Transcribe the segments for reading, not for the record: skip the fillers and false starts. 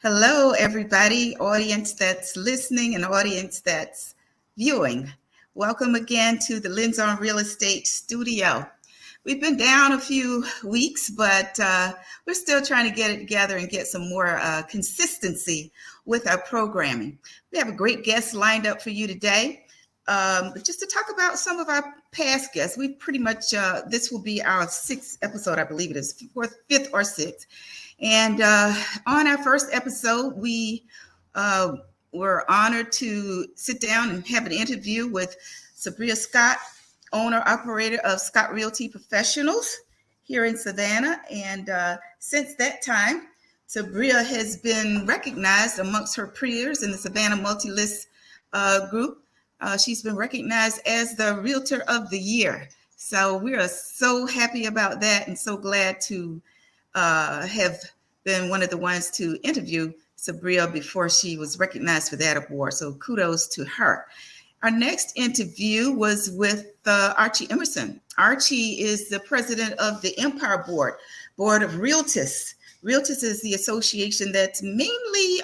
Hello, everybody, audience that's listening and audience that's viewing. Welcome again to the Lens on Real Estate studio. We've been down a few weeks, but we're still trying to get it together and get some more consistency with our programming. We have a great guest lined up for you today. Just to talk about some of our past guests. We pretty much, this will be our sixth episode, I believe it is, fifth or sixth. And on our first episode, we were honored to sit down and have an interview with Sabria Scott, owner operator of Scott Realty Professionals here in Savannah. And since that time, Sabria has been recognized amongst her peers in the Savannah Multi-List group. She's been recognized as the Realtor of the Year. So we are so happy about that and so glad to have been one of the ones to interview Sabria before she was recognized for that award. So kudos to her. Our next interview was with Archie Emerson. Archie is the president of the Empire Board of Realtors. Realtors is the association that mainly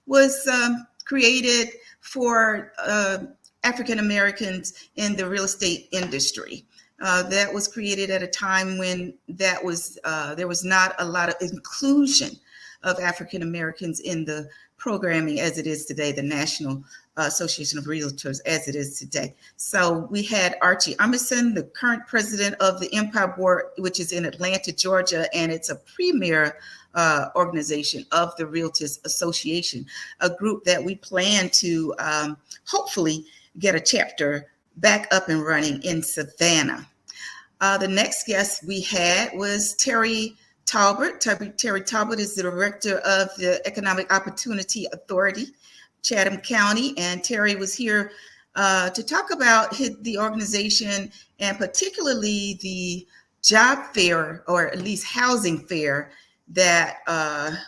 was created for African Americans in the real estate industry. That was created at a time when there was not a lot of inclusion of African Americans in the programming as it is today, the National Association of Realtors as it is today. So we had Archie Emerson, the current president of the Empire Board, which is in Atlanta, Georgia, and it's a premier organization of the Realtors Association, a group that we plan to hopefully get a chapter back up and running in Savannah. The next guest we had was Terry Talbot. Terry Talbot is the director of the Economic Opportunity Authority, Chatham County, and Terry was here to talk about the organization and particularly the job fair, or at least housing fair, that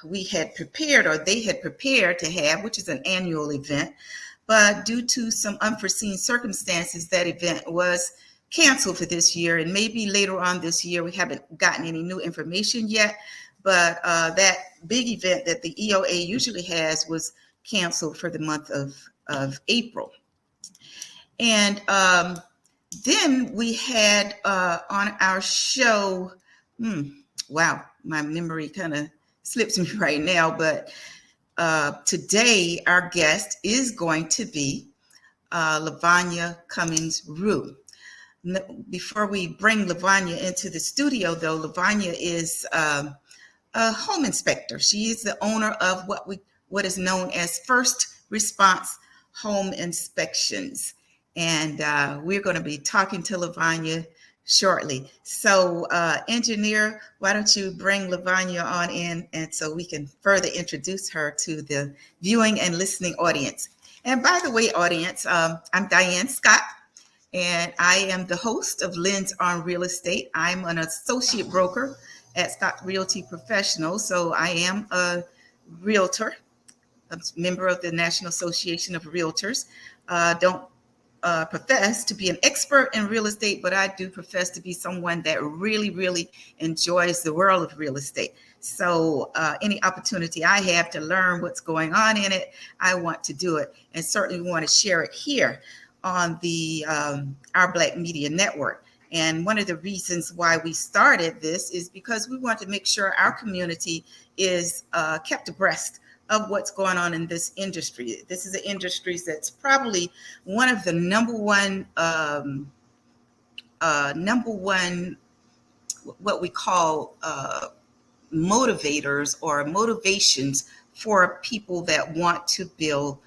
we had prepared, or they had prepared to have, which is an annual event. But due to some unforeseen circumstances, that event was canceled for this year, and maybe later on this year. We haven't gotten any new information yet, but that big event that the EOA usually has was canceled for the month of April. And then we had on our show, wow, my memory kind of slips me right now, but today our guest is going to be Lavonnia Cummings Rue. Before we bring Lavonnia into the studio, though, Lavonnia is a home inspector. She is the owner of what is known as First Response Home Inspections. And we're going to be talking to Lavonnia shortly. So engineer, why don't you bring Lavonnia on in, and so we can further introduce her to the viewing and listening audience. And by the way, audience, I'm Diann Scott, and I am the host of Lens on Real Estate. I'm an associate broker at Scott Realty Professionals. So I am a realtor, a member of the National Association of Realtors. Don't profess to be an expert in real estate, but I do profess to be someone that really, really enjoys the world of real estate. So any opportunity I have to learn what's going on in it, I want to do it, and certainly want to share it here on the Our Black Media Network. And one of the reasons why we started this is because we want to make sure our community is kept abreast of what's going on in this industry. This is an industry that's probably one of the number one, what we call motivators or motivations for people that want to build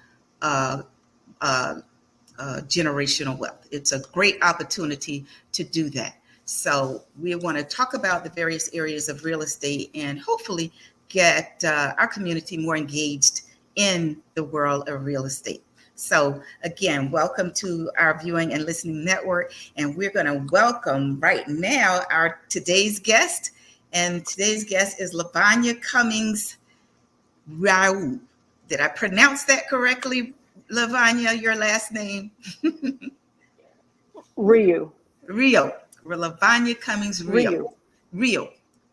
generational wealth. It's a great opportunity to do that. So we want to talk about the various areas of real estate and hopefully get our community more engaged in the world of real estate. So again, welcome to our viewing and listening network. And we're going to welcome right now our today's guest. And today's guest is Lavonnia Cummings Rue. Did I pronounce that correctly, Lavonnia, your last name? Rio. Lavonnia Cummings Rio.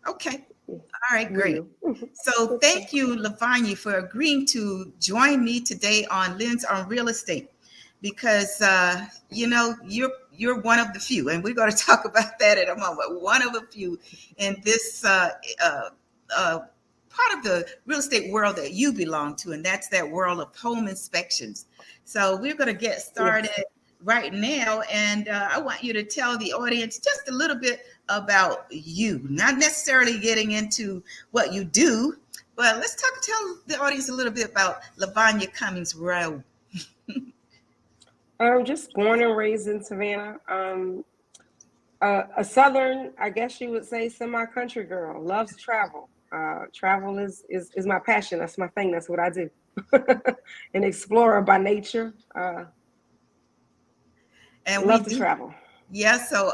Okay. All right, We great. do. So thank you, Lavonnia, for agreeing to join me today on Lens on Real Estate, because you're one of the few, and we're going to talk about that in a moment. One of the few in this uh, part of the real estate world that you belong to, and that's that world of home inspections. So we're going to get started Yes. right now, and I want you to tell the audience just a little bit about you, not necessarily getting into what you do, but tell the audience a little bit about Lavonnia Cummings Rowe. Just born and raised in Savannah. A southern, I guess you would say, semi-country girl. Loves to travel. Travel is my passion. That's my thing. That's what I do. An explorer by nature. And we Love to do. travel. Yeah, so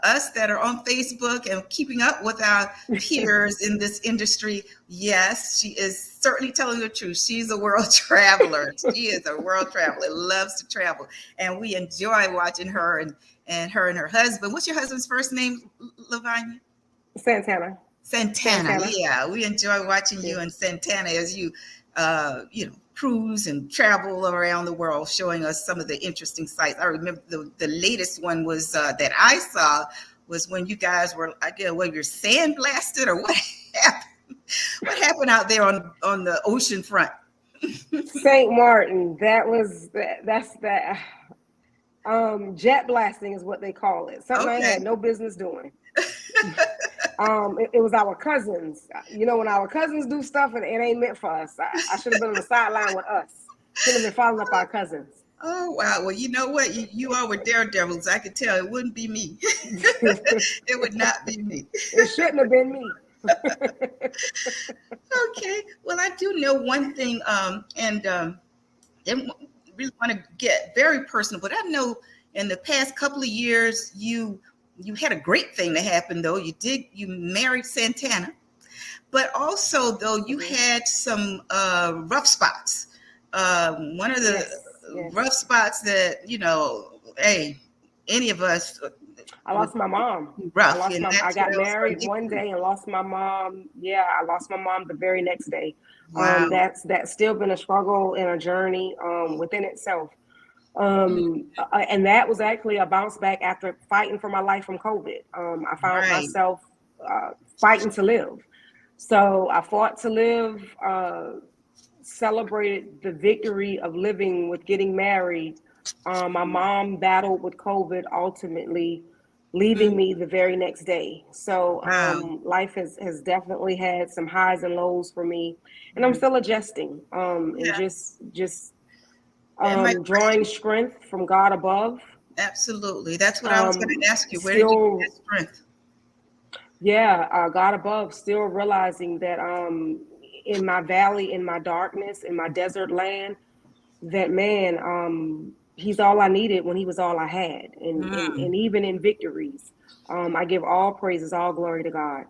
us that are on Facebook and keeping up with our peers in this industry, yes, she is certainly telling the truth. She's a world traveler. She is a world traveler, loves to travel. And we enjoy watching her and her and her husband. What's your husband's first name, Lavanya? Santana. Santana. Santana. Yeah, we enjoy watching you Yes. and Santana as you, cruise and travel around the world, showing us some of the interesting sites. I remember the latest one was that I saw was when you guys were, I guess, well, you're sandblasted or what happened? What happened out there on the ocean front? St. Martin. That's that. Jet blasting is what they call it. Something I Okay. had no business doing. It was our cousins. When our cousins do stuff and it ain't meant for us, I should have been on the sideline with us. Shouldn't have been following up our cousins. Oh wow! Well, you know what? You all were daredevils. I could tell it wouldn't be me. It would not be me. It shouldn't have been me. Okay. Well, I do know one thing, and didn't really want to get very personal, but I know in the past couple of years you had a great thing that happened though. You married Santana, but also though you Mhm. had some rough spots. One of the Yes, yes. rough spots that hey, any of us I would lost my mom. be I rough, lost and my. I that's what got I was going married to get one to. day and lost my mom. Yeah, I lost my mom the very next day. Wow. That's still been a struggle and a journey within itself. And that was actually a bounce back after fighting for my life from COVID. I found Right. myself fighting to live. So I fought to live, celebrated the victory of living with getting married. My mom battled with COVID, ultimately leaving Mm, me the very next day. So wow. life has definitely had some highs and lows for me, and I'm still adjusting and Yeah. just And my drawing question, strength from God above. absolutely. That's what I was going to ask you. Where did you get that Still, strength? yeah, God above, still realizing that in my valley, in my darkness, in my desert land, that man, he's all I needed when he was all I had. And Mm. even in victories, I give all praises, all glory to God.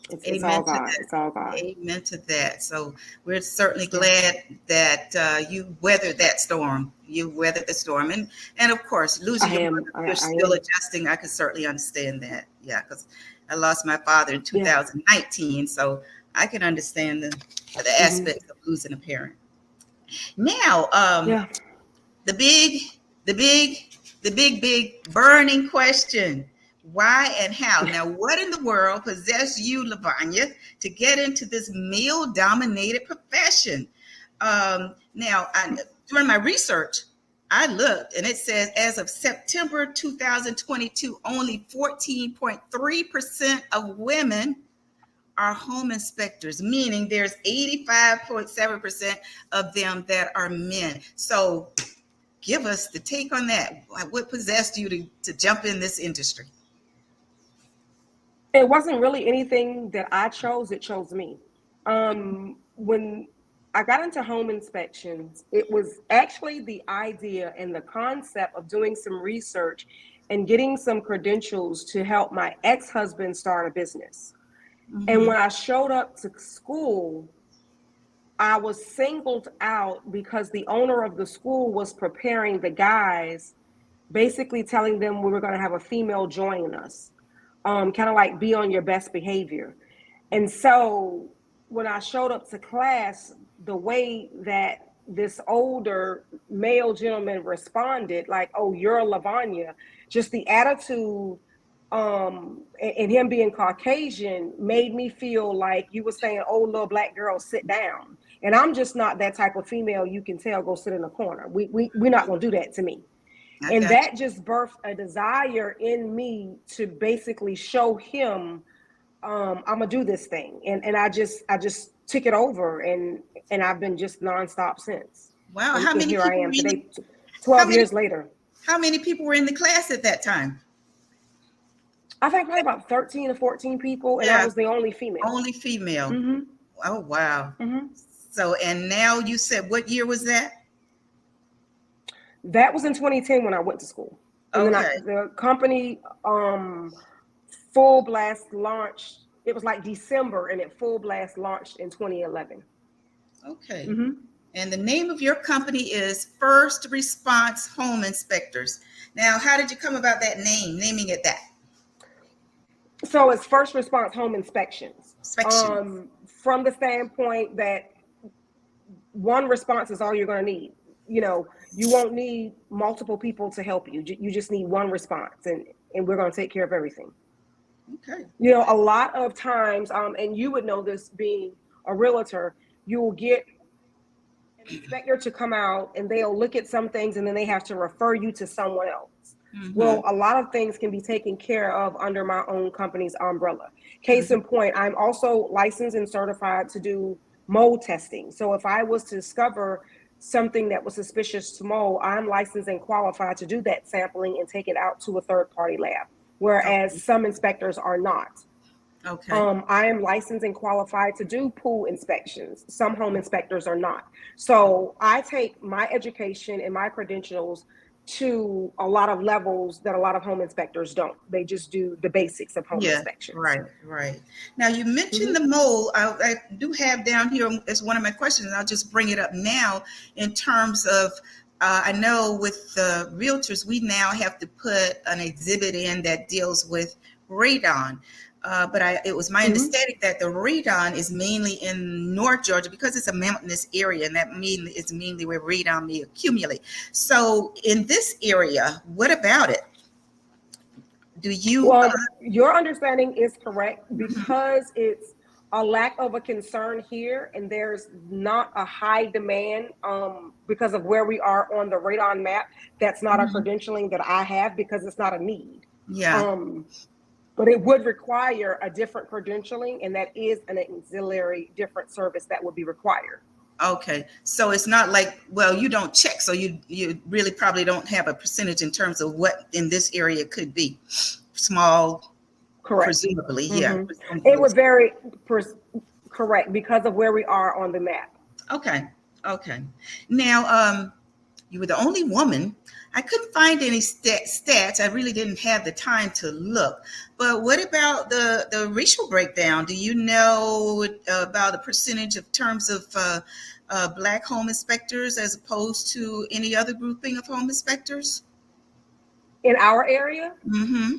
It's all Amen to God. that. It's all God. Amen to that. So we're certainly Yeah, glad that you weathered that storm. You weathered the storm, and of course, losing I your am. mother, I, you're I still am. adjusting. I could certainly understand that. Yeah, because I lost my father in Yeah. 2019, so I can understand the Hmm. aspects of losing a parent. Now, Yeah. the big, the big, big burning question. Why and how? Now, what in the world possessed you, Lavanya, to get into this male dominated profession? During my research, I looked and it says as of September 2022, only 14.3% of women are home inspectors, meaning there's 85.7% of them that are men. So give us the take on that. What possessed you to jump in this industry? It wasn't really anything that I chose, it chose me. When I got into home inspections, it was actually the idea and the concept of doing some research and getting some credentials to help my ex husband start a business. And Mm-hmm. when I showed up to school, I was singled out because the owner of the school was preparing the guys, basically telling them we were going to have a female join us, kind of like be on your best behavior. And so when I showed up to class, the way that this older male gentleman responded, like, "Oh, you're a Lavonnia," just the attitude, and him being Caucasian made me feel like you were saying, "Oh, little black girl, sit down." And I'm just not that type of female. You can tell, go sit in a corner. We're not gonna do that to me. I And got that just birthed a desire in me to basically show him, I'm gonna do this thing, and I just took it over, and I've been just nonstop since. Wow. And here I am today, How 12 many years later. how many people were in the class at that time? I think probably about 13 or 14 people, and I Yeah, was the only female. only female. Mm-hmm. Oh wow. Mm-hmm. So and now you said what year was that? That was in 2010 when I went to school, and then Okay. the company full blast launched. It was like December, and it full blast launched in 2011. Okay. Mm-hmm. And the name of your company is First Response Home Inspectors. Now, how did you come about that name, naming it that? So it's first response home inspections. Inspection. From the standpoint that one response is all you're going to need. You know, you won't need multiple people to help you. You just need one response, and we're going to take care of everything. Okay. You know, a lot of times, and you would know this being a realtor, you will get an inspector to come out and they'll look at some things and then they have to refer you to someone else. Mm-hmm. Well, a lot of things can be taken care of under my own company's umbrella. Case Mm-hmm. in point, I'm also licensed and certified to do mold testing. So if I was to discover something that was suspicious to mold, I'm licensed and qualified to do that sampling and take it out to a third party lab, whereas Okay. some inspectors are not. Okay. I am licensed and qualified to do pool inspections. Some home inspectors are not. So I take my education and my credentials to a lot of levels that a lot of home inspectors don't. They just do the basics of home Yeah, inspections. right, right. Now you mentioned Mm-hmm. the mold. I do have down here as one of my questions, and I'll just bring it up now in terms of I know with the realtors, we now have to put an exhibit in that deals with radon. It was my Mm-hmm. understanding that the radon is mainly in North Georgia because it's a mountainous area, and that mainly is mainly where radon may accumulate. So in this area, what about it? Do you? Well, your understanding is correct Mhm. because it's a lack of a concern here, and there's not a high demand because of where we are on the radon map. That's not a Mhm. credentialing that I have because it's not a need. Yeah. Um, but it would require a different credentialing, and that is an auxiliary different service that would be required. Okay, so it's not like, well, you don't check, so you really probably don't have a percentage in terms of what in this area could be. Small, Correct. presumably, yeah, Hmm. It presumably. would vary. Correct, because of where we are on the map. Okay, okay. Now, you were the only woman. I couldn't find any stats. I really didn't have the time to look. But what about the racial breakdown? Do you know about the percentage of terms of Black home inspectors as opposed to any other grouping of home inspectors? In our area, Mm-hmm.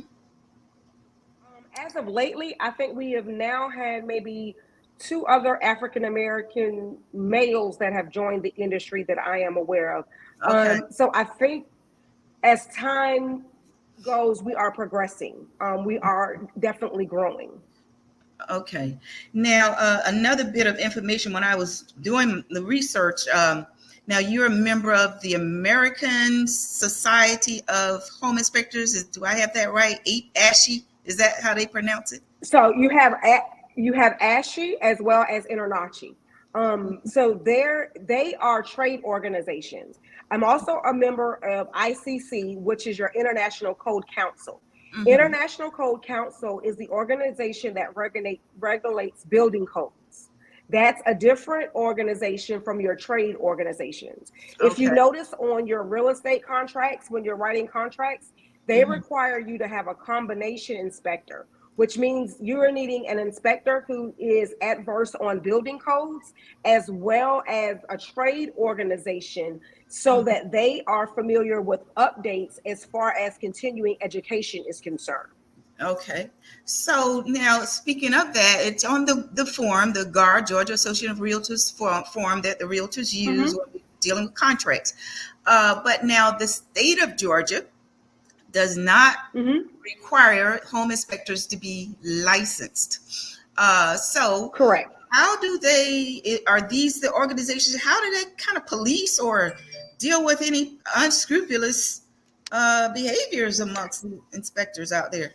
as of lately, I think we have now had maybe two other African American males that have joined the industry that I am aware of. Okay. So I think as time goes, we are progressing. We are definitely growing. Okay. Now, another bit of information when I was doing the research. Now, you're a member of the American Society of Home Inspectors. Do I have that right? ASHI. Is that how they pronounce it? So you have ASHI as well as INTERNACHI. So they are trade organizations. I'm also a member of ICC, which is your International Code Council. Mm-hmm. International Code Council is the organization that regulates building codes. That's a different organization from your trade organizations. If you Okay. notice on your real estate contracts, when you're writing contracts, they Mm-hmm. require you to have a combination inspector, which means you're needing an inspector who is adverse on building codes as well as a trade organization so Mm-hmm. that they are familiar with updates as far as continuing education is concerned. Okay. So now, speaking of that, it's on the form, the GAR, Georgia Association of Realtors form that the realtors use Mm-hmm. when dealing with contracts. But now the state of Georgia does not Mm-hmm. require home inspectors to be licensed. So Correct. how do they, are these the organizations, how do they kind of police or deal with any unscrupulous behaviors amongst the inspectors out there?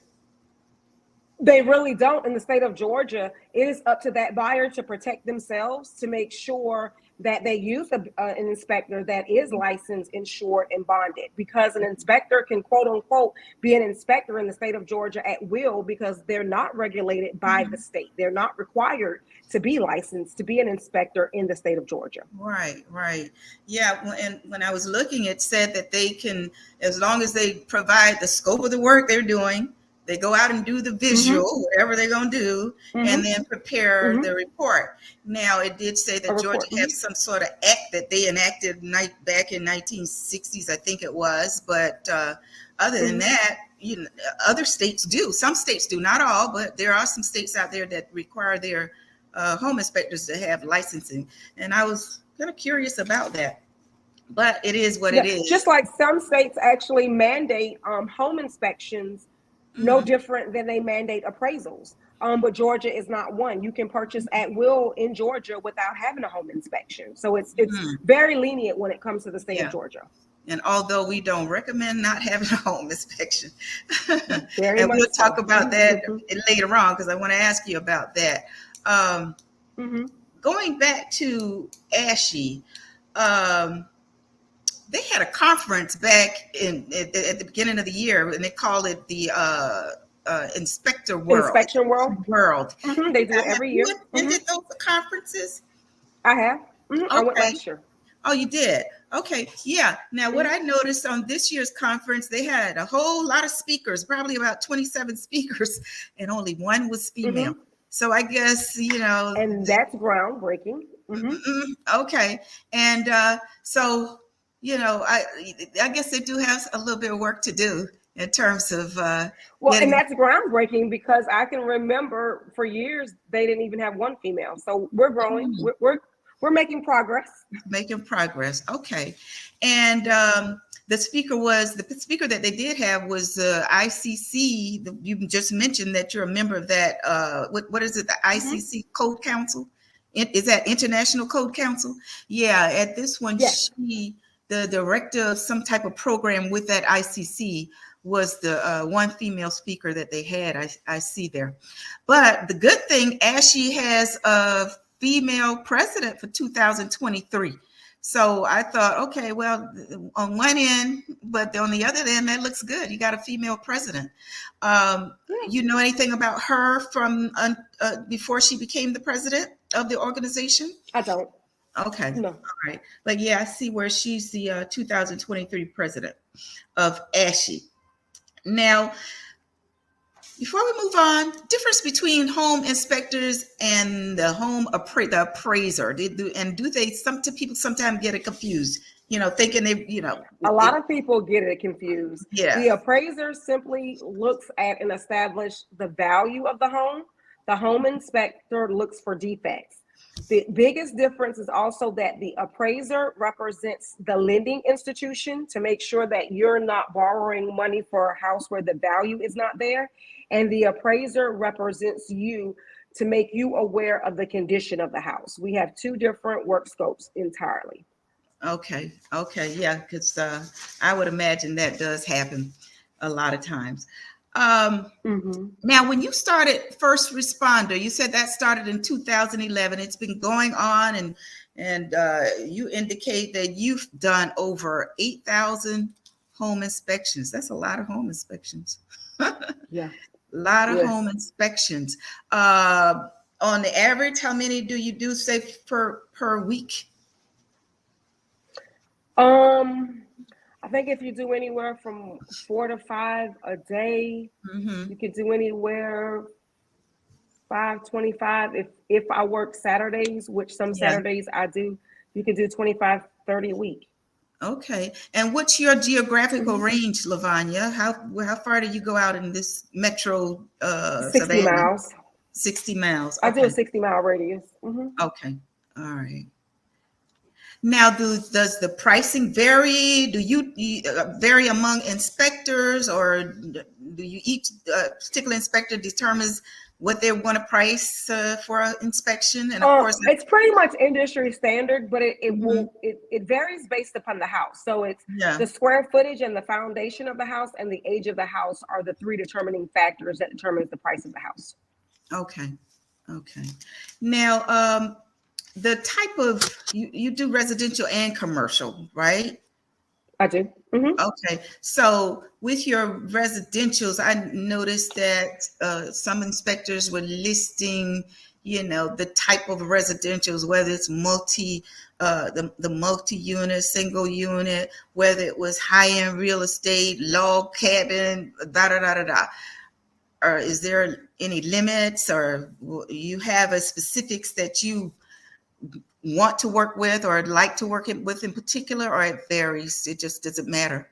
They really don't. In the state of Georgia, it is up to that buyer to protect themselves to make sure that they use an inspector that is licensed, insured, and bonded. Because an inspector can, quote unquote, be an inspector in the state of Georgia at will because they're not regulated by the state. They're not required to be licensed to be an inspector in the state of Georgia. Right, right. Yeah, and when I was looking, it said that they can, as long as they provide the scope of the work they're doing, they go out and do the Mm-hmm. visual, whatever they're going to do, and Mm-hmm. then prepare Mm-hmm. the report. Now, it did say A that Georgia report. Mm-hmm. has some sort of act that they enacted back in 1960s, I think it was. But other than Mm-hmm. that, other states do. Some states do, not all, but there are some states out there that require their home inspectors to have licensing. And I was kind of curious about that, but it is what it Yeah, is. just like some states actually mandate home inspections, no Mm-hmm. different than they mandate appraisals. But Georgia is not one. You can purchase at will in Georgia without having a home inspection. So it's Mm-hmm. very lenient when it comes to the state of Yeah. Georgia. And although we don't recommend not having a home inspection, Very and much we'll talk so. about that Mm-hmm. later on because I want to ask you about that. Um, Mm-hmm. Going back to ASHI, um, they had a conference back at the beginning of the year, and they called it the Inspector World. Inspection world. World. They do it Have every you year. attended those conferences? I have. I went Okay. last year. Oh, you did? Okay. Yeah. Now, what Mm-hmm. I noticed on this year's conference, they had a whole lot of speakers, probably about 27 speakers, and only one was female. Mm-hmm. So I guess, And that's groundbreaking. Mm-hmm. okay. And so, I guess they do have a little bit of work to do in terms of Well, and getting that's groundbreaking because I can remember for years they didn't even have one female. So we're growing. We're making progress. making progress. Okay. And the speaker that they did have was ICC. You just mentioned that you're a member of that. What is it? The Mm-hmm. ICC Code Council. Is that International Code Council? Yeah. At this one, Yes. the director of some type of program with that ICC, was the one female speaker that they had. I see there. But the good thing, Ashley has a female president for 2023. So I thought, okay, well, on one end, but on the other end, that looks good. You got a female president. Yeah. You know anything about her from before she became the president of the organization? I don't. Okay, No. all right. But yeah, I see where she's the 2023 president of ASHI. Now, before we move on, difference between home inspectors and the appraiser. Do they some people sometimes get it confused? Thinking A lot of people get it confused. yeah. The appraiser simply looks at and establish the value of the home. The home inspector looks for defects. The biggest difference is also that the appraiser represents the lending institution to make sure that you're not borrowing money for a house where the value is not there. And the appraiser represents you to make you aware of the condition of the house. We have two different work scopes entirely. Okay. Okay. Yeah, because I would imagine that does happen a lot of times. Um, Mm-hmm. Now, when you started First Responder, you said that started in 2011. It's been going on, and you indicate that you've done over 8,000 home inspections. That's a lot of home inspections. A Yeah. lot of home Yes. inspections. Uh, on the average, how many do you do, say, per week? Um, I think if you do anywhere from 4 to 5 a day, Mm-hmm. you could do anywhere 525. If I work Saturdays, which some Yeah. Saturdays I do, you could do 25, 30 a week. Okay. And what's your geographical range, Lavonnia? How far do you go out in this metro 60 Savannah? miles. 60 miles. I do a Okay. 60-mile radius. Okay. All right. Now, does the pricing vary? Do you vary among inspectors, or do you each particular inspector determines what they want to price for an inspection? And of course, It's pretty much industry standard, but mhm, it varies based upon the house. So it's yeah. the square footage and the foundation of the house and the age of the house are the three determining factors that determines the price of the house. Okay. Okay. Now, the type of you do residential and commercial, right? I do. Okay, so with your residentials, I noticed that some inspectors were listing, the type of residentials, whether it's the multi-unit, single unit, whether it was high-end real estate, log cabin, da da da da da. Or is there any limits, or you have a specifics that you want to work with or like to work with in particular, or it varies? It just doesn't matter.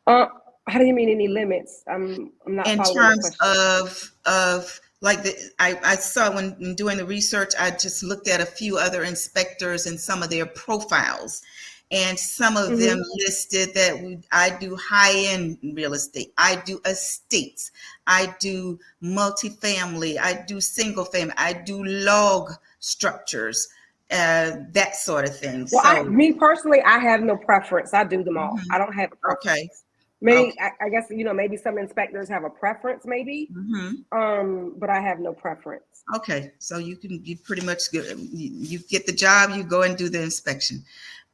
Uh, how do you mean any limits? I'm not In following the terms question. of like I saw when doing the research, I just looked at a few other inspectors and some of their profiles, and some of them listed that I do high-end real estate, I do estates, I do multifamily, I do single family, I do log structures, that sort of thing. Well, So, me personally, I have no preference. I do them all. I mhm, don't have a okay, preference. Maybe okay. I guess maybe some inspectors have a preference, maybe, Mhm. but I have no preference. Okay, so you pretty much you get the job, you go and do the inspection.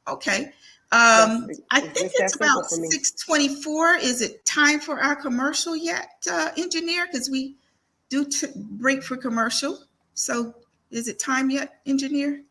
Okay. I It's think just it's that simple about for me. 6:24. Is it time for our commercial yet, engineer? Because we do break for commercial. So is it time yet, engineer?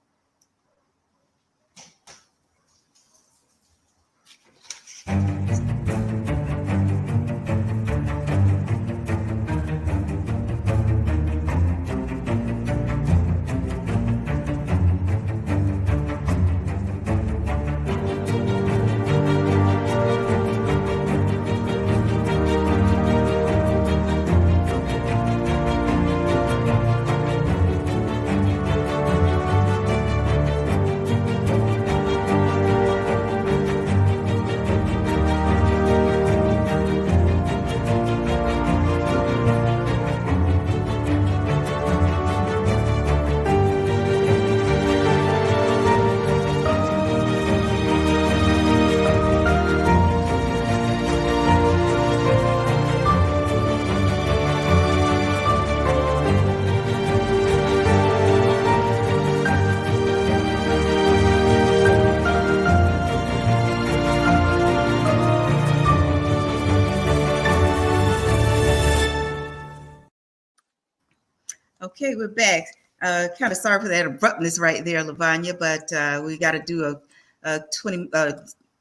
Okay, we're back. Kind of sorry for that abruptness right there, Lavanya, but we got to do a 20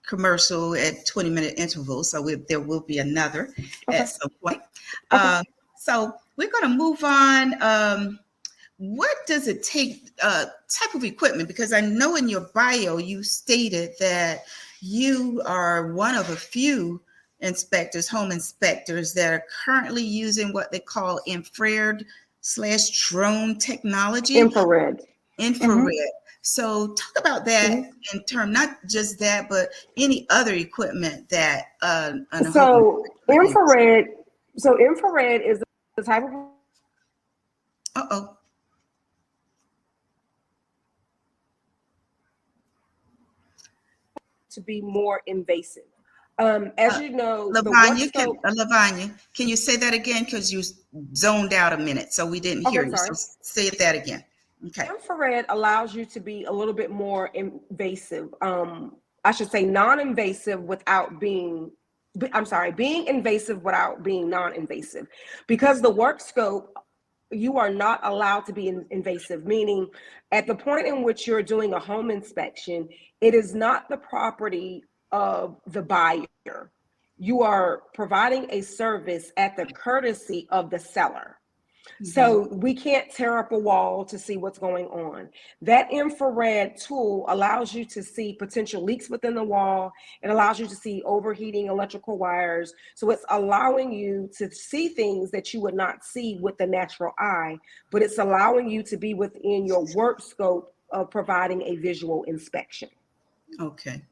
commercial at 20-minute intervals, so there will be another Okay. at some point. Okay. So we're going to move on. What does it take, type of equipment? Because I know in your bio you stated that you are one of a few inspectors, home inspectors, that are currently using what they call infrared/drone technology, Infrared. infrared. So talk about that Mhm. in term, not just that, but any other equipment that a home So inspector use. infrared. So infrared is the type of Uh-oh. to be more invasive. As you know, the work scope. Lavanya, can you say that again? Because you zoned out a minute, so we didn't Okay, hear I'm you. So sorry. say that again. Okay. Infrared allows you to be a little bit more invasive. I should say non-invasive without being. I'm sorry, being invasive without being non-invasive, because the work scope, you are not allowed to be invasive, meaning at the point in which you're doing a home inspection, it is not the property of the buyer. You are providing a service at the courtesy of the seller. Mm-hmm. So we can't tear up a wall to see what's going on. That infrared tool allows you to see potential leaks within the wall. It allows you to see overheating electrical wires. So it's allowing you to see things that you would not see with the natural eye, but it's allowing you to be within your work scope of providing a visual inspection. Okay. And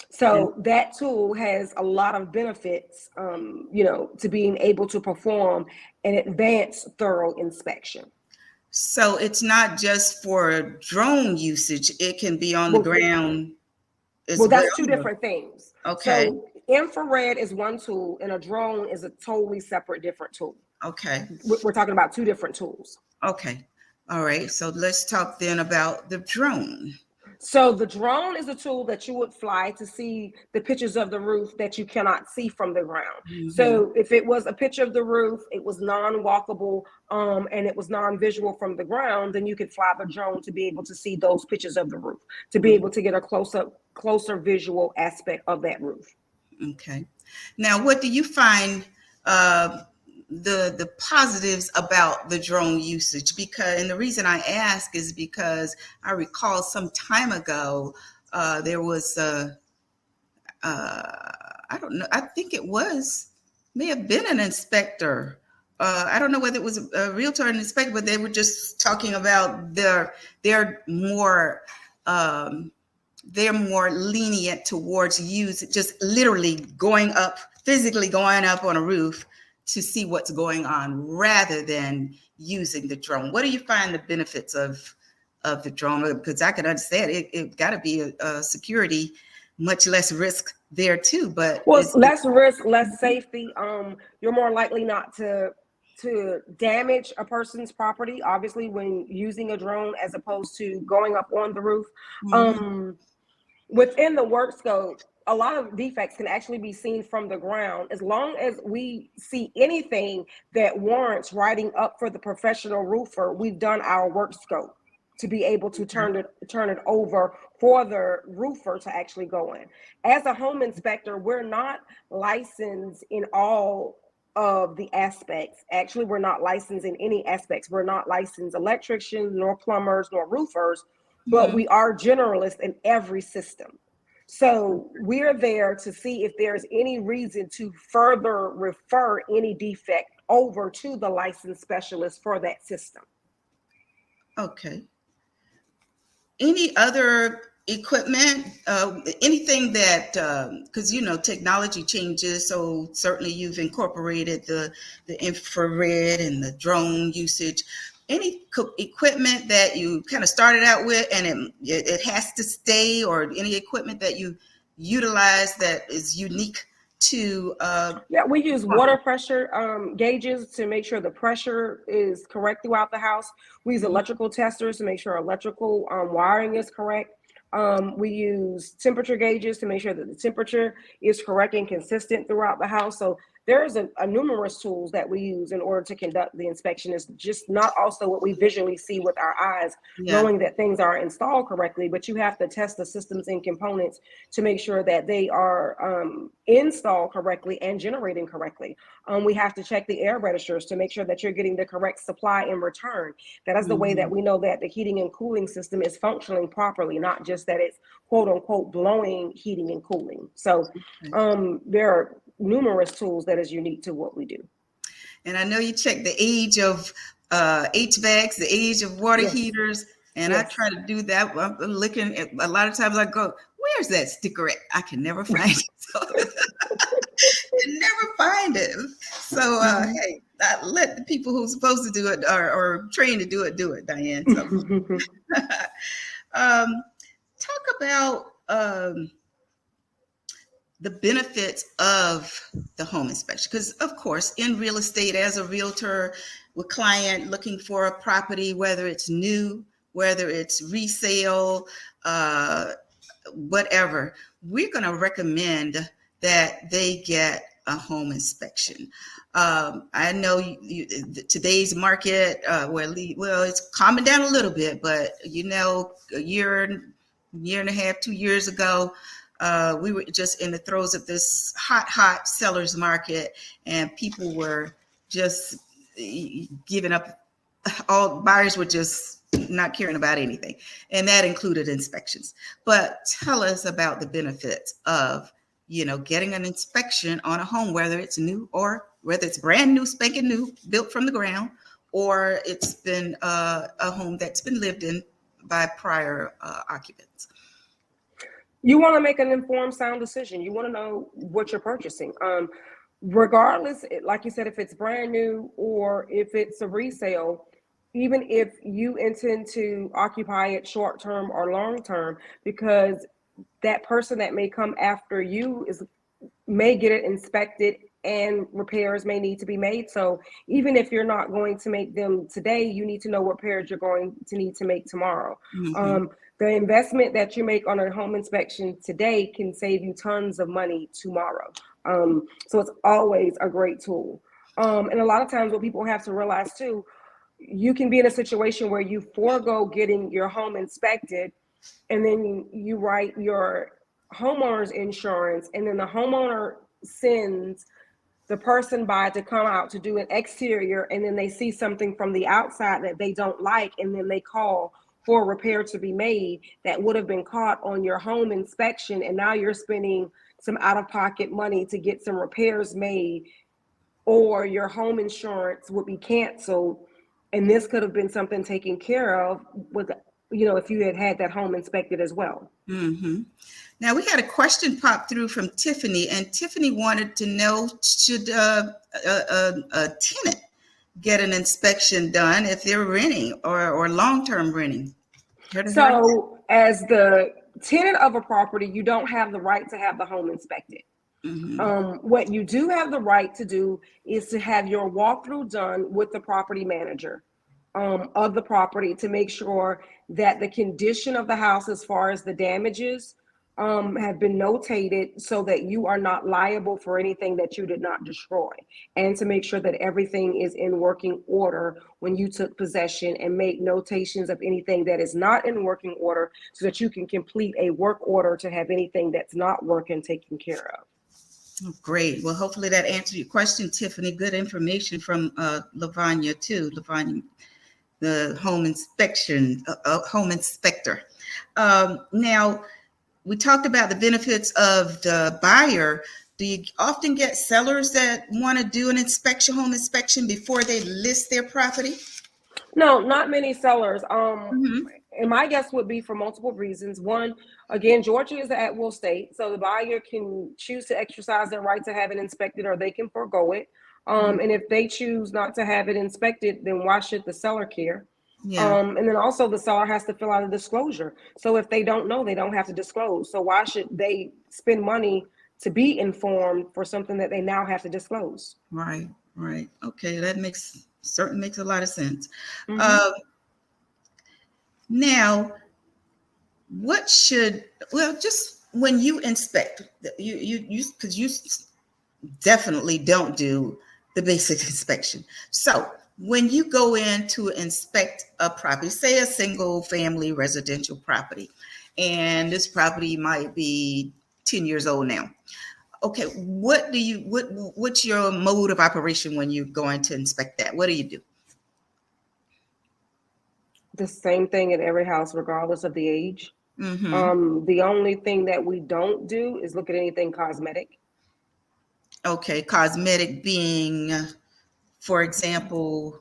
So that tool has a lot of benefits, to being able to perform an advanced thorough inspection. so it's not just for drone usage, it can be on the Well, ground as well, well. that's two different things. Okay. So infrared is one tool, and a drone is a totally separate, different tool. Okay. We're talking about two different tools. Okay. All right. So let's talk then about the drone. So the drone is a tool that you would fly to see the pictures of the roof that you cannot see from the ground. Mm-hmm. So if it was a picture of the roof, it was non-walkable, and it was non-visual from the ground, then you could fly the drone to be able to see those pictures of the roof, to be able to get a closer visual aspect of that roof. Okay. Now, what do you find uh, the positives about the drone usage? Because, and the reason I ask is because I recall some time ago there was I don't know, I think it was may have been an inspector. I don't know whether it was a realtor or an inspector, but they were just talking about their more um, they're more lenient towards use, just literally going up, physically going up on a roof to see what's going on rather than using the drone. What do you find the benefits of the drone? Because I can understand it got to be a security, much less risk there too. But Well, is less risk, less safety. You're more likely not to damage a person's property, obviously, when using a drone as opposed to going up on the roof. Mhm. Um, Within the work scope, a lot of defects can actually be seen from the ground. As long as we see anything that warrants writing up for the professional roofer, we've done our work scope to be able to turn it over for the roofer to actually go in. As a home inspector, we're not licensed in all of the aspects. Actually, we're not licensed in any aspects. We're not licensed electricians, nor plumbers, nor roofers, but Mhm. we are generalists in every system. So we're there to see if there's any reason to further refer any defect over to the licensed specialist for that system. Okay. Any other equipment, anything that, because technology changes, so certainly you've incorporated the infrared and the drone usage. Any equipment that you kind of started out with and it has to stay, or any equipment that you utilize that is unique to Yeah, we use water pressure gauges to make sure the pressure is correct throughout the house. We use electrical testers to make sure electrical wiring is correct. We use temperature gauges to make sure that the temperature is correct and consistent throughout the house. So there's a numerous tools that we use in order to conduct the inspection. It's just not also what we visually see with our eyes, yeah. knowing that things are installed correctly, but you have to test the systems and components to make sure that they are installed correctly and generating correctly. We have to check the air registers to make sure that you're getting the correct supply in return. That is the way that Mhm. we know that the heating and cooling system is functioning properly, not just that it's quote unquote blowing heating and cooling. So Okay. there are numerous tools that is unique to what we do. And I know you check the age of HVACs, the age of water Yes, heaters, and I yes. try to do that. I'm looking at a lot of times I go, where's that sticker at? I can never find it. So can never find it. So hey, I let the people who's supposed to do it or trained to do it, Diann. So um, talk about the benefits of the home inspection, because of course in real estate, as a realtor with client looking for a property, whether it's new, whether it's resale, uh, whatever, we're going to recommend that they get a home inspection. I know today's market, well, it's calming down a little bit, but a year and a half, 2 years ago, we were just in the throes of this hot sellers market, and people were just giving up all buyers were just not caring about anything, and that included inspections. But tell us about the benefits of, getting an inspection on a home, whether it's new or whether it's brand new, spanking new, built from the ground, or it's been a home that's been lived in by prior occupants. You want to make an informed, sound decision. You want to know what you're purchasing. Regardless, like you said, if it's brand new or if it's a resale, even if you intend to occupy it short term or long term, because that person that may come after you may get it inspected and repairs may need to be made. So even if you're not going to make them today, you need to know what repairs you're going to need to make tomorrow. Mm-hmm. The investment that you make on a home inspection today can save you tons of money tomorrow. So it's always a great tool. And a lot of times what people have to realize too, you can be in a situation where you forego getting your home inspected, and then you write your homeowner's insurance, and then the homeowner sends the person by to come out to do an exterior, and then they see something from the outside that they don't like, and then they call for a repair to be made that would have been caught on your home inspection, and now you're spending some out-of-pocket money to get some repairs made, or your home insurance would be canceled, and this could have been something taken care of with, if you had that home inspected as well. Mm-hmm. Now, we had a question pop through from Tiffany, and Tiffany wanted to know, should a tenant get an inspection done if they're renting or long-term renting? So as the tenant of a property, you don't have the right to have the home inspected. Mm-hmm. What you do have the right to do is to have your walkthrough done with the property manager of the property to make sure that the condition of the house, as far as the damages, have been notated so that you are not liable for anything that you did not destroy, and to make sure that everything is in working order when you took possession, and make notations of anything that is not in working order so that you can complete a work order to have anything that's not working taken care of. Oh, great. Well, hopefully that answered your question, Tiffany. Good information from Lavonnia too. Lavonnia, the home inspector. Now, we talked about the benefits of the buyer. Do you often get sellers that want to do an home inspection before they list their property? No, not many sellers. Mm-hmm. And my guess would be for multiple reasons. One, again, Georgia is an at-will state, so the buyer can choose to exercise their right to have it inspected, or they can forego it. And if they choose not to have it inspected, then why should the seller care? Yeah. And then also the seller has to fill out a disclosure. So if they don't know, they don't have to disclose. So why should they spend money to be informed for something that they now have to disclose? Right. Right. Okay. That certainly makes a lot of sense. Mm-hmm. Now, just when you inspect, because you definitely don't do the basic inspection. So when you go in to inspect a property, say a single family residential property, and this property might be 10 years old now. Okay, what's your mode of operation when you're going to inspect that? What do you do? The same thing in every house, regardless of the age. Mm-hmm. The only thing that we don't do is look at anything cosmetic. Okay, cosmetic being, for example,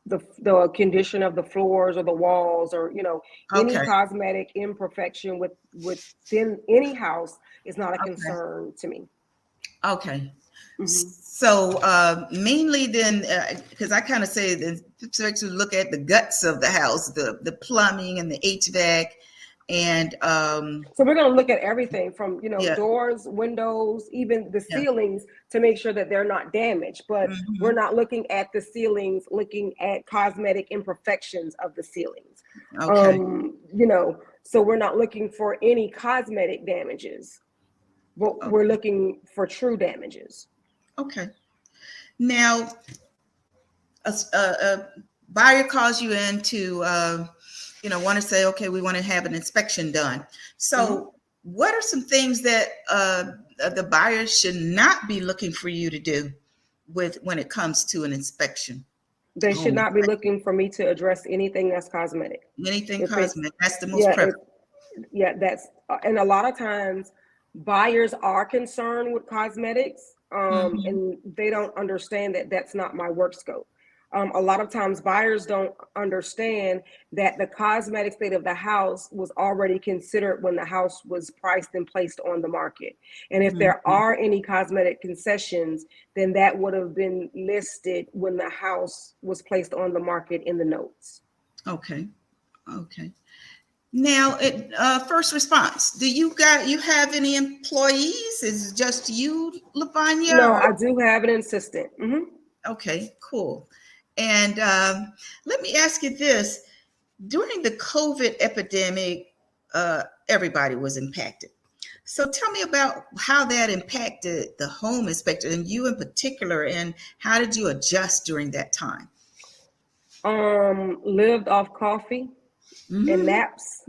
the condition of the floors or the walls, or any okay, cosmetic imperfection within any house is not a okay, concern to me. okay. Mm-hmm. So mainly then, because I kind of say to look at the guts of the house, the plumbing and the HVAC, and So we're going to look at everything from yeah, doors, windows, even the yeah. ceilings, to make sure that they're not damaged. But we're Mm-hmm. not looking at the ceilings, looking at cosmetic imperfections of the ceilings. Okay, So we're not looking for any cosmetic damages, but we're okay, looking for true damages. okay. Now, a buyer calls you in to want to say, okay, we want to have an inspection done. Mm-hmm. So what are some things that the buyer should not be looking for you to do when it comes to an inspection? They Oh should my, not be looking for me to address anything that's cosmetic. anything If it's cosmetic. That's the most yeah, prevalent. that's and a lot of times buyers are concerned with cosmetics, Hmm. and they don't understand that that's not my work scope. A lot of times buyers don't understand that the cosmetic state of the house was already considered when the house was priced and placed on the market. And if there Hmm. are any cosmetic concessions, then that would have been listed when the house was placed on the market in the notes. Okay. Okay. Now, first response. You have any employees? Is it just you, Lavonnia? No, Or I do have an assistant. okay, cool. And let me ask you this: during the COVID epidemic, everybody was impacted. So tell me about how that impacted the home inspector and you in particular, and how did you adjust during that time? Lived off coffee and Mm-hmm. naps.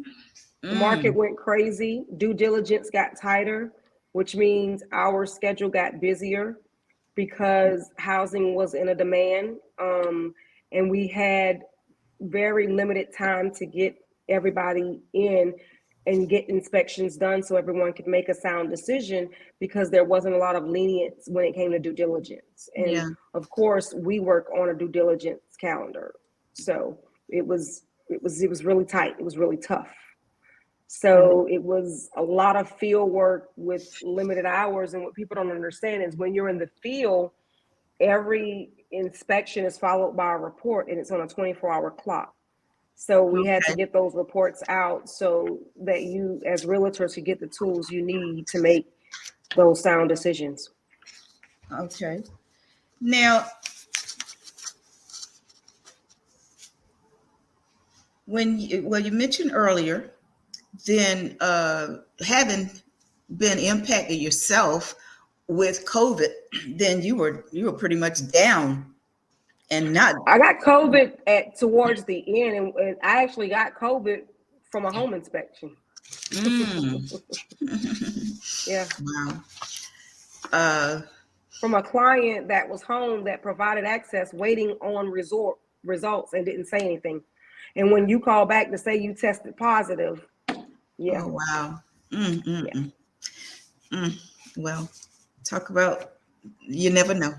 The market Mm. went crazy. Due diligence got tighter, which means our schedule got busier because housing was in a demand. And we had very limited time to get everybody in and get inspections done so everyone could make a sound decision because there wasn't a lot of lenience when it came to due diligence. And Yeah. of course, we work on a due diligence calendar. So it was really tight. It was really tough. Mm. So it was a lot of field work with limited hours. And what people don't understand is when you're in the field, every inspection is followed by a report and it's on a 24-hour clock. So we had to Okay. get those reports out so that you, as realtors, could get the tools you need to make those sound decisions. Okay. Now, you mentioned earlier, then having been impacted yourself with COVID, then you were pretty much down and not. I got COVID at towards the end, and I actually got COVID from a home inspection. Mm. Yeah, Wow. Uh, from a client that was home that provided access, waiting on resort results and didn't say anything. And when you call back to say you tested positive, yeah, oh wow. Mm, mm, yeah, mm, mm. Well, talk about you never know.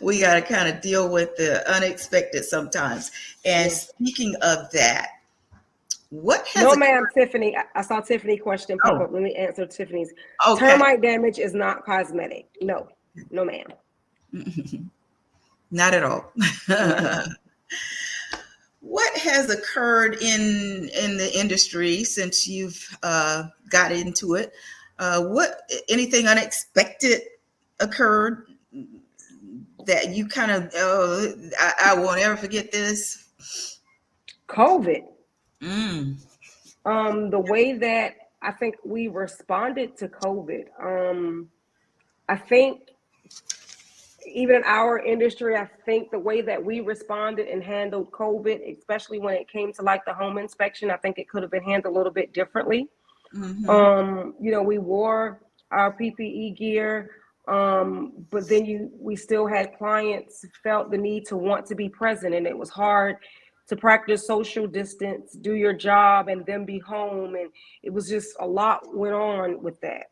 We got to kind of deal with the unexpected sometimes. And yeah. speaking of that, what has No, occurred? ma'am, Tiffany. I saw Tiffany question pop Oh, up. Let me answer Tiffany's. okay. Termite damage is not cosmetic. No, no, ma'am. Not at all. Not at all. What has occurred in the industry since you've got into it? What anything unexpected occurred that you kind of I won't ever forget this? COVID. Mm, The way that I think we responded to COVID. I think even in our industry, I think the way that we responded and handled COVID, especially when it came to like the home inspection, I think it could have been handled a little bit differently. hmm. We wore our PPE gear, but then we still had clients felt the need to want to be present, and it was hard to practice social distance, do your job, and then be home, and it was just a lot went on with that.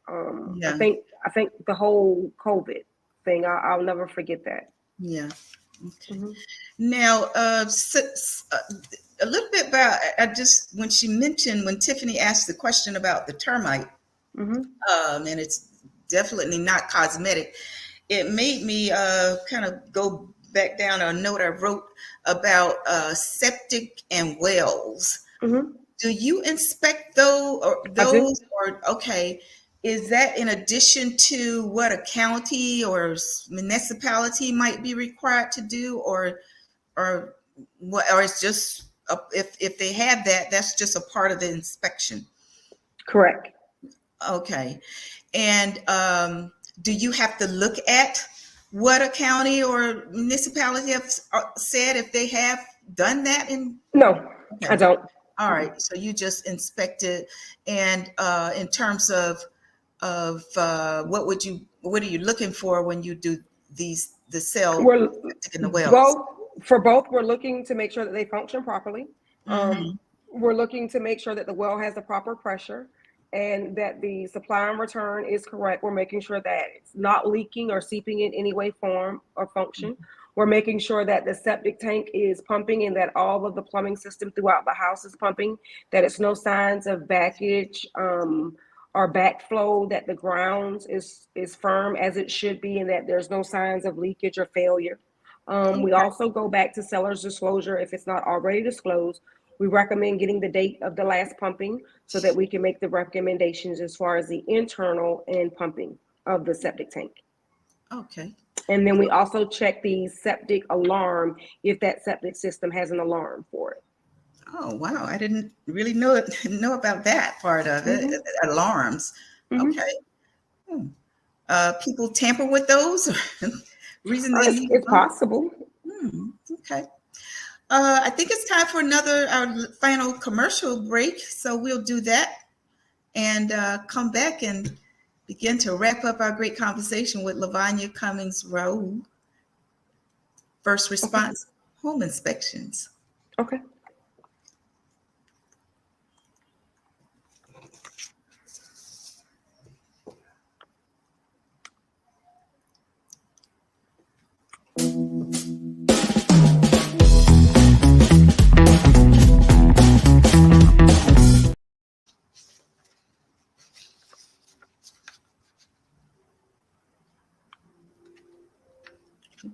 Yeah, I think the whole COVID thing, I'll never forget that. yeah. Mm-hmm. Now, a little bit about I just when Tiffany asked the question about the termite, Mm-hmm. and it's definitely not cosmetic. It made me kind of go back down a note I wrote about septic and wells. Mm-hmm. Do you inspect I do. or okay? Is that in addition to what a county or municipality might be required to do, or what, or it's just if they have that, that's just a part of the inspection? Correct. Okay. And do you have to look at what a county or municipality have said if they have done that? In No, I okay, don't. all Mm-mm. right. So you just inspected, and in terms of what are you looking for when you do the cell We're in the wells? both. for both, we're looking to make sure that they function properly. Mm-hmm. We're looking to make sure that the well has the proper pressure and that the supply and return is correct. We're making sure that it's not leaking or seeping in any way, form, or function. We're making sure that the septic tank is pumping and that all of the plumbing system throughout the house is pumping, that it's no signs of backage or backflow, that the grounds is firm as it should be, and that there's no signs of leakage or failure. We also go back to seller's disclosure if it's not already disclosed. We recommend getting the date of the last pumping so that we can make the recommendations as far as the internal and pumping of the septic tank. Okay. And then we also check the septic alarm if that septic system has an alarm for it. Oh, wow. I didn't really know about that part of it. Mm-hmm. Alarms. Mm-hmm. Okay. People tamper with those? Reason they need It's possible. Okay. I think it's time for our final commercial break. So we'll do that and come back and begin to wrap up our great conversation with Lavonnia Cummings Rowe, First Response Home Inspections. Okay.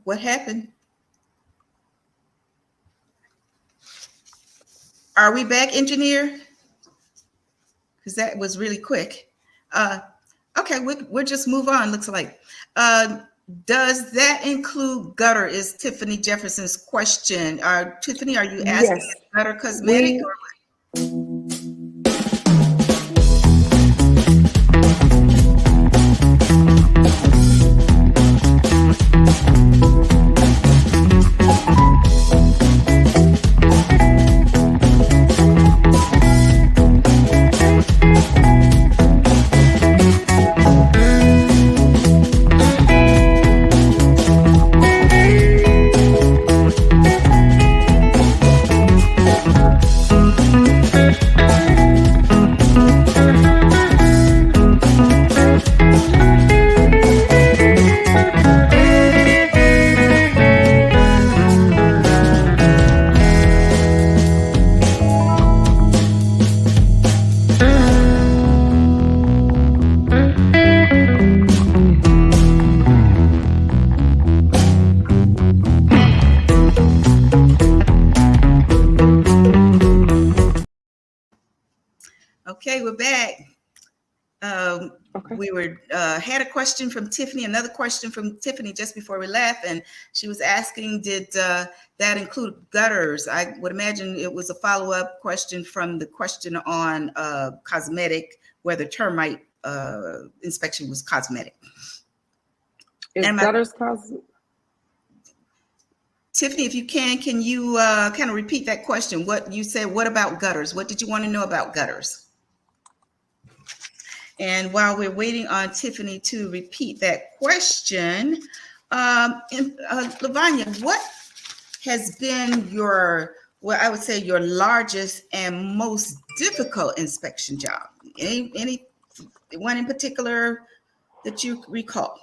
What happened? Are we back, engineer? Because that was really quick. Okay, we'll just move on, looks like. Does that include gutter, is Tiffany Jefferson's question. Tiffany, are you asking Yes. gutter cosmetic? Okay, we're back. We had a question from Tiffany, another question from Tiffany just before we left, and she was asking, did that include gutters? I would imagine it was a follow-up question from the question on cosmetic, whether termite inspection was cosmetic. Is gutters cosmetic? Tiffany, if you can you kind of repeat that question? What you said, what about gutters? What did you want to know about gutters? And while we're waiting on Tiffany to repeat that question, Lavonnia, what has been your largest and most difficult inspection job? Any one in particular that you recall?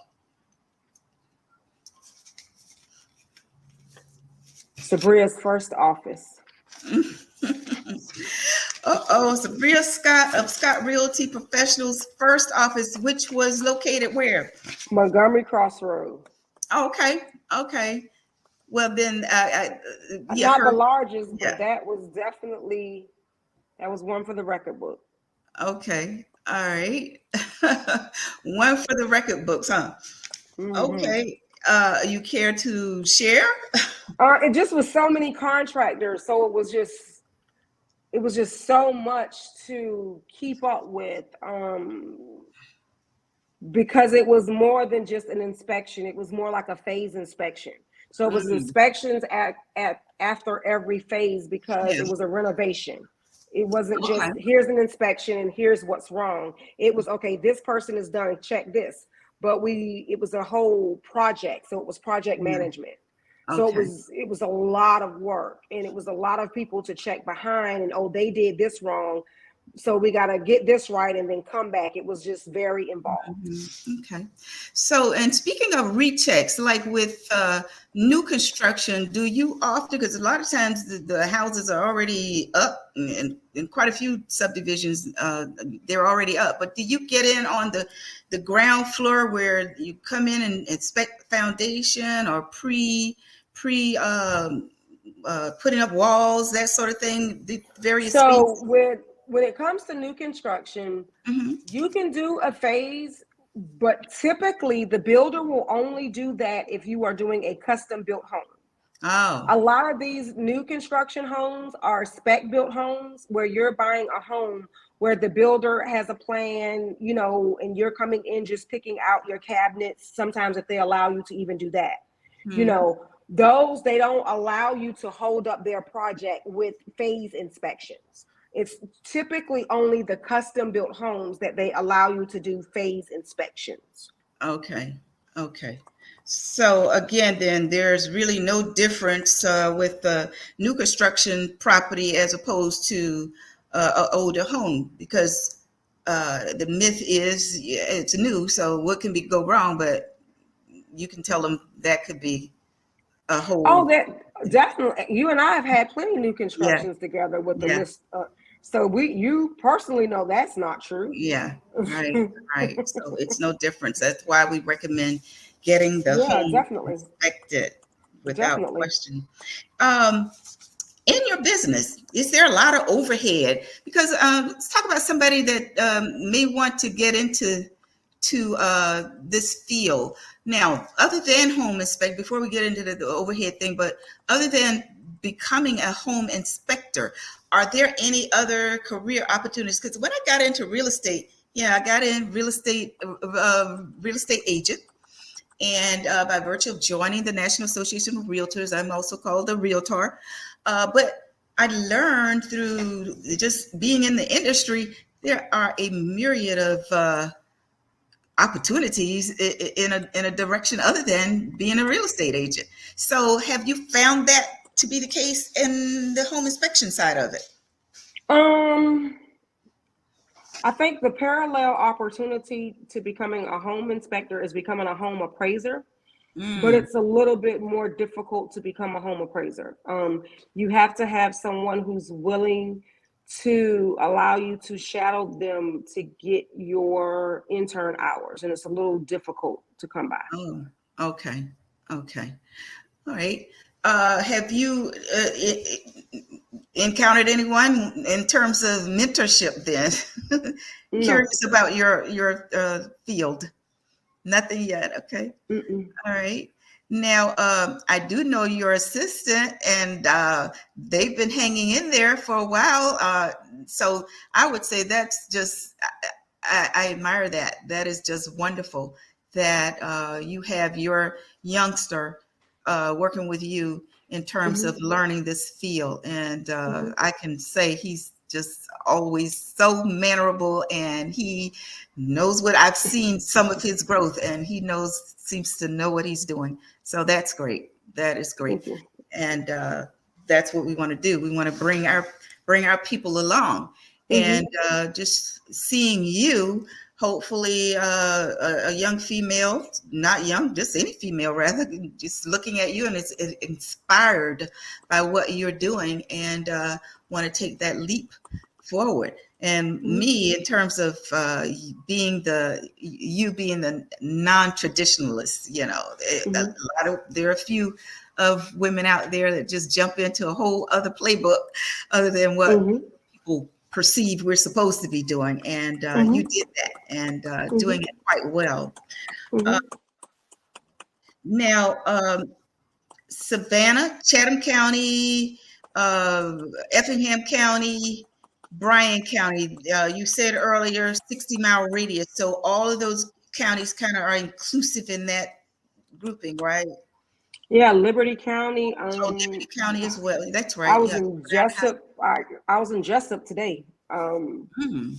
Sabria's first office. Sabria Scott of Scott Realty Professionals' first office, which was located where? Montgomery Crossroad. Okay. Well, then, not the largest, but that was one for the record book. Okay. All right. One for the record books, huh? Mm-hmm. Okay. You care to share? It just was so many contractors, so it was just so much to keep up with, because it was more than just an inspection. It was more like a phase inspection. So it was inspections after every phase, because it was a renovation. It wasn't just here's an inspection and here's what's wrong. It was, okay, this person is done, check this. But it was a whole project, so it was project management. So Okay. it was a lot of work, and it was a lot of people to check behind, and oh, they did this wrong, so we got to get this right and then come back. It was just very involved. Okay. So, and speaking of rechecks, like with new construction, do you often, because a lot of times the houses are already up, and in quite a few subdivisions, they're already up, but do you get in on the ground floor where you come in and inspect foundation or pre putting up walls, that sort of thing, the various So phases? when it comes to new construction, Hmm. you can do a phase, but typically the builder will only do that if you are doing a custom built home. Oh. A lot of these new construction homes are spec built homes where you're buying a home where the builder has a plan, you know, and you're coming in just picking out your cabinets. Sometimes if they allow you to even do that, you Hmm. know, those they don't allow you to hold up their project with phase inspections. It's typically only the custom built homes that they allow you to do phase inspections. Okay, okay. So again, then there's really no difference with the new construction property as opposed to an older home because the myth is yeah, it's new, so what can be go wrong? But you can tell them that could be a Oh, whole that definitely. You and I have had plenty new yeah, constructions together with the yeah, list. So you personally know that's not true. yeah, right, right. So it's no difference. That's why we recommend getting the Yeah, home definitely, inspected without definitely. question. Um, in your business, is there a lot of overhead? Because let's talk about somebody that may want to get into this field. Now, other than home inspect, before we get into the overhead thing, but other than becoming a home inspector, are there any other career opportunities? Because when I got into real estate, yeah, I got in real estate agent. And by virtue of joining the National Association of Realtors, I'm also called a realtor. But I learned through just being in the industry, there are a myriad of opportunities in a direction other than being a real estate agent. So, have you found that to be the case in the home inspection side of it? Um, I think the parallel opportunity to becoming a home inspector is becoming a home appraiser, but Mm, it's a little bit more difficult to become a home appraiser. You have to have someone who's willing to allow you to shadow them to get your intern hours, and it's a little difficult to come by. oh, okay, okay, all right. Have you encountered anyone in terms of mentorship then? No. Curious about your field. Nothing yet. Okay. Mm-mm. All right. Now, I do know your assistant, and they've been hanging in there for a while. So I would say that's just, I admire that. That is just wonderful that you have your youngster working with you in terms of Mm-hmm. learning this field. And Mm-hmm. I can say he's just always so mannerable, and he knows what I've seen some of his growth, and he knows seems to know what he's doing. So that's great. That is great, Thank you. and that's what we want to do. We want to bring our people along, and Mm-hmm. just seeing you. Hopefully, a young female, not young, just any female, rather, just looking at you and is inspired by what you're doing and want to take that leap forward. And Mm-hmm. me, in terms of being the non-traditionalist, you know, Mm-hmm. there are a few of women out there that just jump into a whole other playbook other than what Mm-hmm. people perceive we're supposed to be doing. And you Mm-hmm. did that and doing Mm-hmm. it quite well. Uh, Mm-hmm. now, Savannah, Chatham County, uh, Effingham County, Bryan County. You said earlier 60-mile radius. So all of those counties kind of are inclusive in that grouping, right? Yeah, Liberty County. Oh, Liberty County as well. That's I right. was Yeah. in Jessup. I was in Jessup today. Hmm.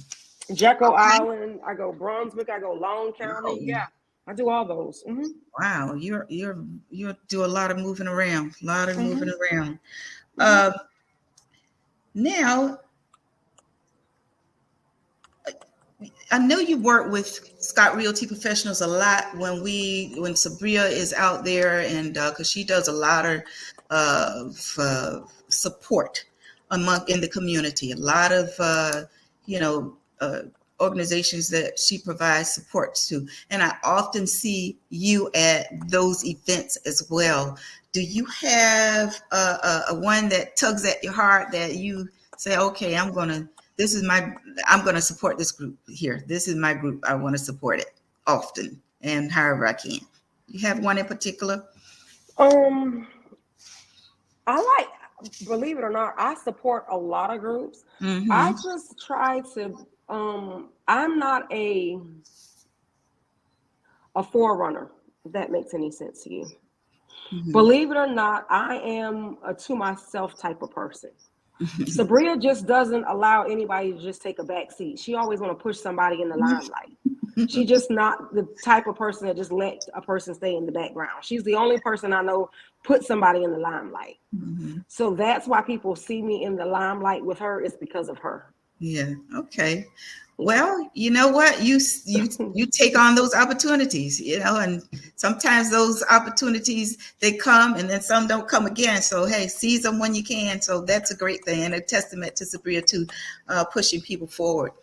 Jekyll Okay. Island. I go Brunswick. I go Long County. Oh, Yeah. I do all those. Wow, you do a lot of moving around, a lot of moving Hmm. around. Hmm. Uh, Now, I know you work with Scott Realty Professionals a lot when Sabria is out there, and because she does a lot of support among in the community, a lot of you know organizations that she provides support to, and I often see you at those events as well. Do you have a one that tugs at your heart that you say, okay, this is my I'm going to support this group here. This is my group. I want to support it often and however I can. You have one in particular? Um, I believe it or not, I support a lot of groups. I Mm-hmm. just try to. I'm not a forerunner. If that makes any sense to you. Mm-hmm. Believe it or not, I am a to myself type of person. Sabria just doesn't allow anybody to just take a back seat. She always want to push somebody in the limelight. She just not the type of person that just let a person stay in the background. She's the only person I know put somebody in the limelight. Mm-hmm. So that's why people see me in the limelight with her is because of her. Yeah. Okay. Yeah. Well, you know what? You take on those opportunities, and sometimes those opportunities they come and then some don't come again. So hey, seize them when you can. So that's a great thing and a testament to Sabria too, pushing people forward.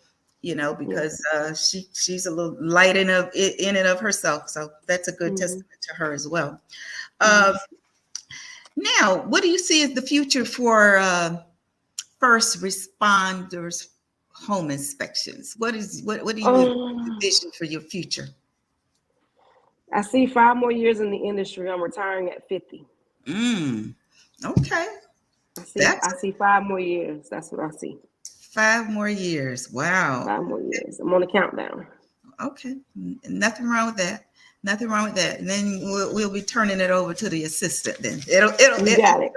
Yeah. Because she's a little light in and of herself. So that's a good Hmm. testament to her as well. Hmm. Uh, Now, what do you see as the future for first responders home inspections? What do you Um, envision for your future? I see 5 more years in the industry. I'm retiring at 50. Mm, okay. I see. That's I see 5 more years. That's what I see. 5 more years. Wow. 5 more years. I'm on the countdown. Okay. Nothing wrong with that. Nothing wrong with that. And then we'll be turning it over to the assistant then. You got it.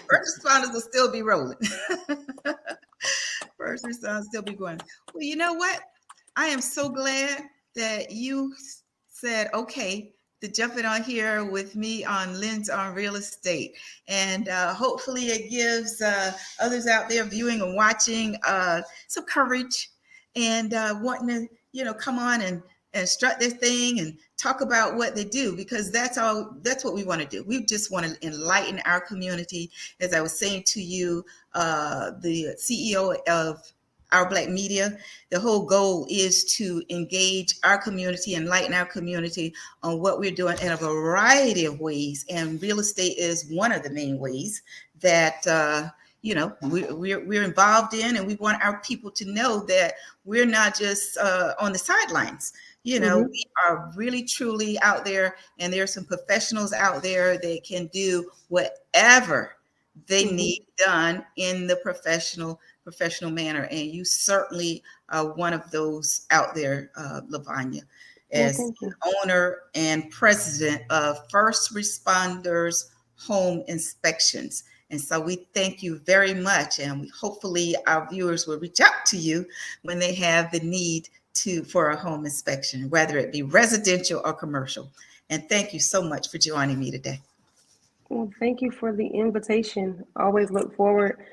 First responders will still be rolling. First responders still be going. Well, you know what? I am so glad that you said, okay, to jump in on here with me on Lens on Real Estate. And hopefully it gives others out there viewing and watching some courage and wanting to, come on and strut their thing and talk about what they do, because that's what we want to do. We just want to enlighten our community. As I was saying to you, the CEO of Our Black Media, the whole goal is to engage our community, enlighten our community on what we're doing in a variety of ways. And real estate is one of the main ways that we're involved in, and we want our people to know that we're not just on the sidelines. Hmm. We are really truly out there, and there are some professionals out there that can do whatever they Hmm. need done in the professional manner. And you certainly are one of those out there, Lavonnia, Well, as thank you. owner and president of First Responders Home Inspections. And so we thank you very much. And hopefully our viewers will reach out to you when they have the need for a home inspection, whether it be residential or commercial. And thank you so much for joining me today. Well, thank you for the invitation. Always look forward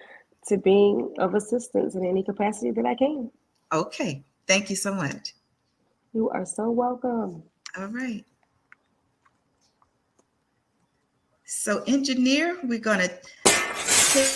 to being of assistance in any capacity that I can. Okay. Thank you so much. You are so welcome. All right. So, engineer, we're going to take